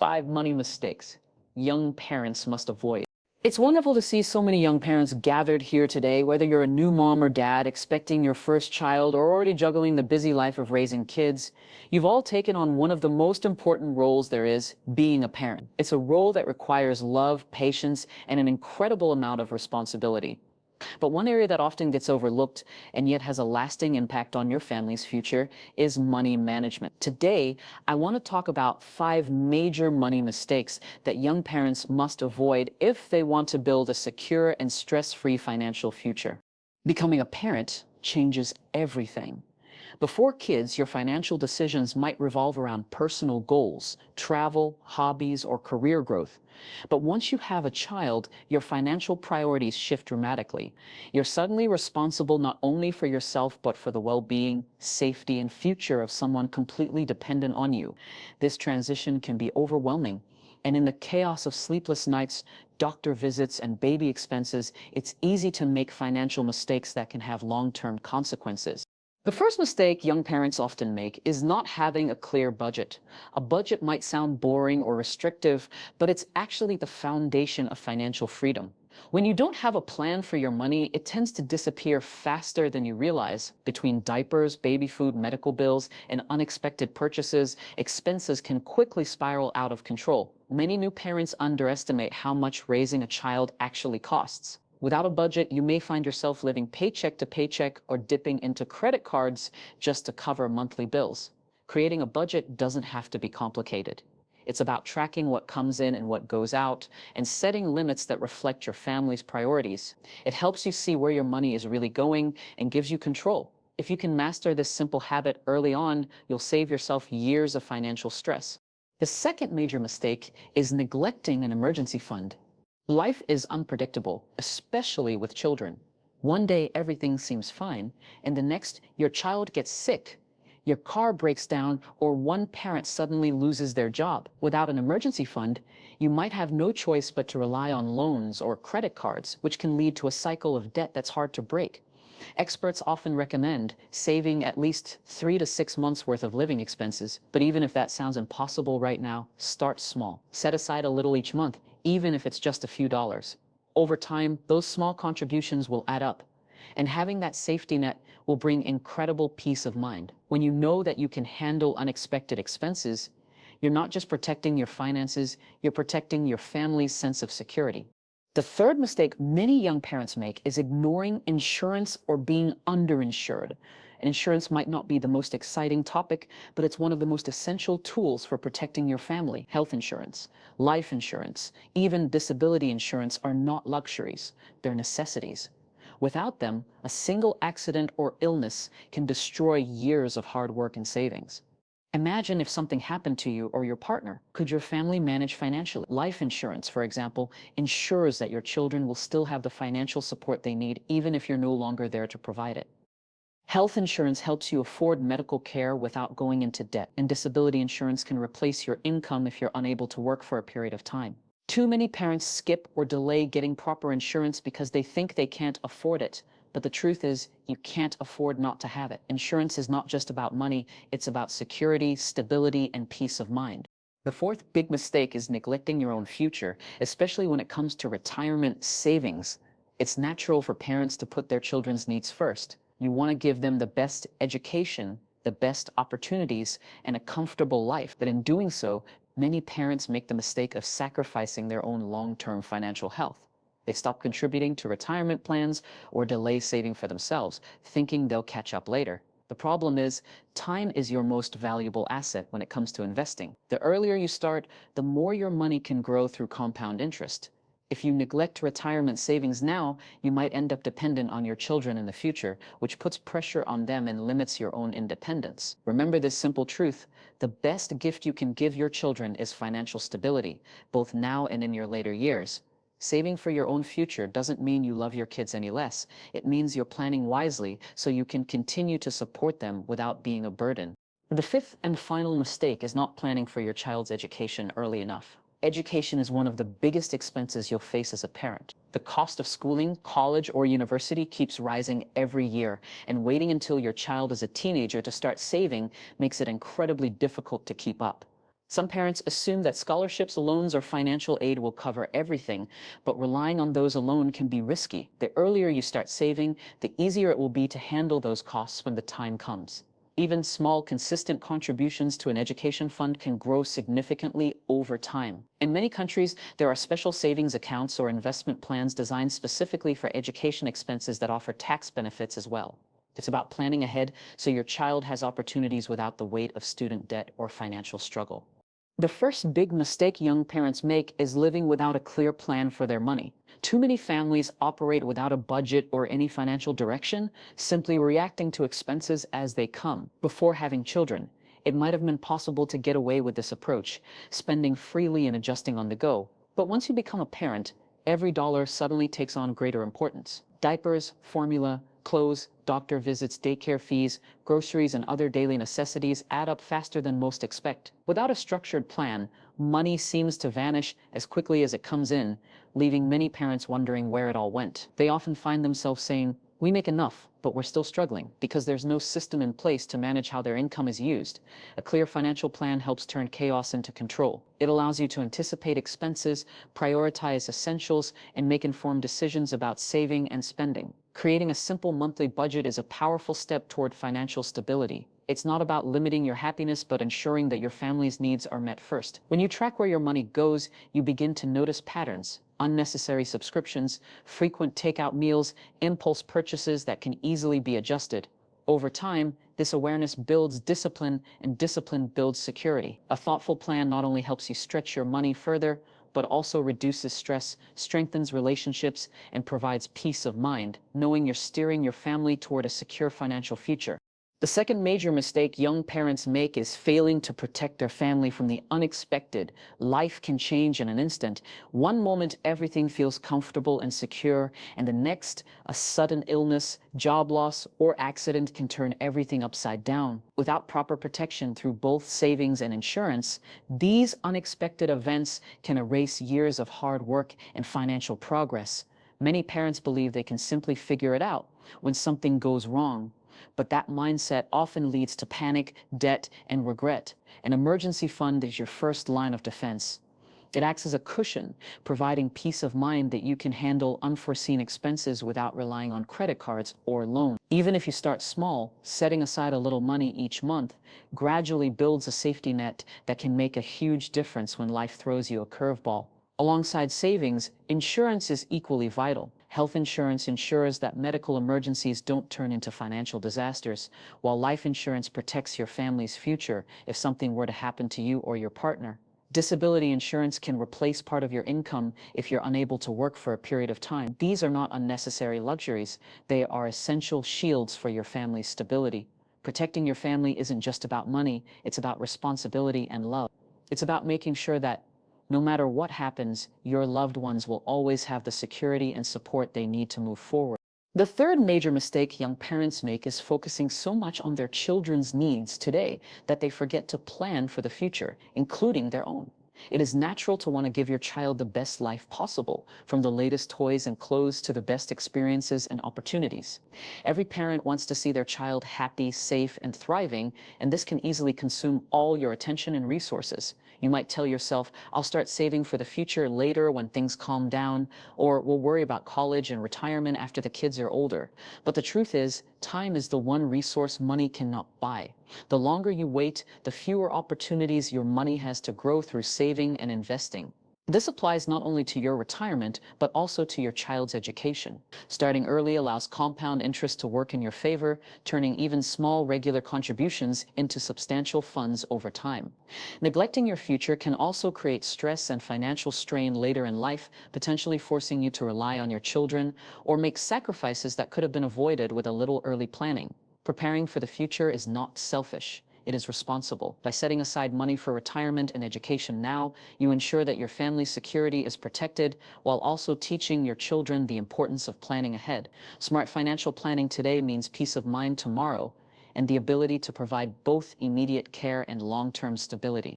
5 money mistakes young parents must avoid. It's wonderful to see so many young parents gathered here today, whether you're a new mom or dad, expecting your first child, or already juggling the busy life of raising kids. You've all taken on one of the most important roles there is, being a parent. It's a role that requires love, patience, and an incredible amount of responsibility. But one area that often gets overlooked and yet has a lasting impact on your family's future is money management. Today, I want to talk about 5 major money mistakes that young parents must avoid if they want to build a secure and stress-free financial future. Becoming a parent changes everything. Before kids, your financial decisions might revolve around personal goals, travel, hobbies, or career growth. But once you have a child, your financial priorities shift dramatically. You're suddenly responsible not only for yourself, but for the well-being, safety, and future of someone completely dependent on you. This transition can be overwhelming. And in the chaos of sleepless nights, doctor visits, and baby expenses, it's easy to make financial mistakes that can have long-term consequences. The first mistake young parents often make is not having a clear budget. A budget might sound boring or restrictive, but it's actually the foundation of financial freedom. When you don't have a plan for your money, it tends to disappear faster than you realize. Between diapers, baby food, medical bills, and unexpected purchases, expenses can quickly spiral out of control. Many new parents underestimate how much raising a child actually costs. Without a budget, you may find yourself living paycheck to paycheck or dipping into credit cards just to cover monthly bills. Creating a budget doesn't have to be complicated. It's about tracking what comes in and what goes out, and setting limits that reflect your family's priorities. It helps you see where your money is really going and gives you control. If you can master this simple habit early on, you'll save yourself years of financial stress. The second major mistake is neglecting an emergency fund. Life is unpredictable, especially with children. One day everything seems fine, and the next your child gets sick, your car breaks down, or one parent suddenly loses their job. Without an emergency fund, you might have no choice but to rely on loans or credit cards, which can lead to a cycle of debt that's hard to break. Experts often recommend saving at least 3 to 6 months worth of living expenses, but even if that sounds impossible right now, start small. Set aside a little each month, even if it's just a few dollars. Over time, those small contributions will add up, and having that safety net will bring incredible peace of mind. When you know that you can handle unexpected expenses, you're not just protecting your finances, you're protecting your family's sense of security. The third mistake many young parents make is ignoring insurance or being underinsured. Insurance might not be the most exciting topic, but it's one of the most essential tools for protecting your family. Health insurance, life insurance, even disability insurance are not luxuries, they're necessities. Without them, a single accident or illness can destroy years of hard work and savings. Imagine if something happened to you or your partner. Could your family manage financially? Life insurance, for example, ensures that your children will still have the financial support they need even if you're no longer there to provide it. Health insurance helps you afford medical care without going into debt, and disability insurance can replace your income if you're unable to work for a period of time. Too many parents skip or delay getting proper insurance because they think they can't afford it. But the truth is, you can't afford not to have it. Insurance is not just about money, it's about security, stability, and peace of mind. The fourth big mistake is neglecting your own future, especially when it comes to retirement savings. It's natural for parents to put their children's needs first. You want to give them the best education, the best opportunities, and a comfortable life. But in doing so, many parents make the mistake of sacrificing their own long-term financial health. They stop contributing to retirement plans or delay saving for themselves, thinking they'll catch up later. The problem is, time is your most valuable asset when it comes to investing. The earlier you start, the more your money can grow through compound interest. If you neglect retirement savings now, you might end up dependent on your children in the future, which puts pressure on them and limits your own independence. Remember this simple truth: the best gift you can give your children is financial stability, both now and in your later years. Saving for your own future doesn't mean you love your kids any less. It means you're planning wisely so you can continue to support them without being a burden. The fifth and final mistake is not planning for your child's education early enough. Education is one of the biggest expenses you'll face as a parent. The cost of schooling, college, or university keeps rising every year, and waiting until your child is a teenager to start saving makes it incredibly difficult to keep up. Some parents assume that scholarships, loans, or financial aid will cover everything, but relying on those alone can be risky. The earlier you start saving, the easier it will be to handle those costs when the time comes. Even small, consistent contributions to an education fund can grow significantly over time. In many countries, there are special savings accounts or investment plans designed specifically for education expenses that offer tax benefits as well. It's about planning ahead so your child has opportunities without the weight of student debt or financial struggle. The first big mistake young parents make is living without a clear plan for their money. Too many families operate without a budget or any financial direction, simply reacting to expenses as they come. Before having children, it might have been possible to get away with this approach, spending freely and adjusting on the go. But once you become a parent, every dollar suddenly takes on greater importance. Diapers, formula, clothes, doctor visits, daycare fees, groceries, and other daily necessities add up faster than most expect. Without a structured plan, money seems to vanish as quickly as it comes in, leaving many parents wondering where it all went. They often find themselves saying, "We make enough, but we're still struggling," because there's no system in place to manage how their income is used. A clear financial plan helps turn chaos into control. It allows you to anticipate expenses, prioritize essentials, and make informed decisions about saving and spending. Creating a simple monthly budget is a powerful step toward financial stability. It's not about limiting your happiness, but ensuring that your family's needs are met first. When you track where your money goes, you begin to notice patterns: unnecessary subscriptions, frequent takeout meals, impulse purchases that can easily be adjusted. Over time, this awareness builds discipline, and discipline builds security. A thoughtful plan not only helps you stretch your money further, but also reduces stress, strengthens relationships, and provides peace of mind, knowing you're steering your family toward a secure financial future. The second major mistake young parents make is failing to protect their family from the unexpected. Life can change in an instant. One moment, everything feels comfortable and secure, and the next, a sudden illness, job loss, or accident can turn everything upside down. Without proper protection through both savings and insurance, these unexpected events can erase years of hard work and financial progress. Many parents believe they can simply figure it out when something goes wrong. But that mindset often leads to panic, debt, and regret. An emergency fund is your first line of defense. It acts as a cushion, providing peace of mind that you can handle unforeseen expenses without relying on credit cards or loans. Even if you start small, setting aside a little money each month gradually builds a safety net that can make a huge difference when life throws you a curveball. Alongside savings, insurance is equally vital. Health insurance ensures that medical emergencies don't turn into financial disasters, while life insurance protects your family's future if something were to happen to you or your partner. Disability insurance can replace part of your income if you're unable to work for a period of time. These are not unnecessary luxuries. They are essential shields for your family's stability. Protecting your family isn't just about money, it's about responsibility and love. It's about making sure that no matter what happens, your loved ones will always have the security and support they need to move forward. The third major mistake young parents make is focusing so much on their children's needs today that they forget to plan for the future, including their own. It is natural to want to give your child the best life possible, from the latest toys and clothes to the best experiences and opportunities. Every parent wants to see their child happy, safe, and thriving, and this can easily consume all your attention and resources. You might tell yourself, "I'll start saving for the future later when things calm down," or "we'll worry about college and retirement after the kids are older." But the truth is, time is the one resource money cannot buy. The longer you wait, the fewer opportunities your money has to grow through saving and investing. This applies not only to your retirement, but also to your child's education. Starting early allows compound interest to work in your favor, turning even small regular contributions into substantial funds over time. Neglecting your future can also create stress and financial strain later in life, potentially forcing you to rely on your children or make sacrifices that could have been avoided with a little early planning. Preparing for the future is not selfish. It is responsible. By setting aside money for retirement and education now, you ensure that your family's security is protected while also teaching your children the importance of planning ahead. Smart financial planning today means peace of mind tomorrow and the ability to provide both immediate care and long-term stability.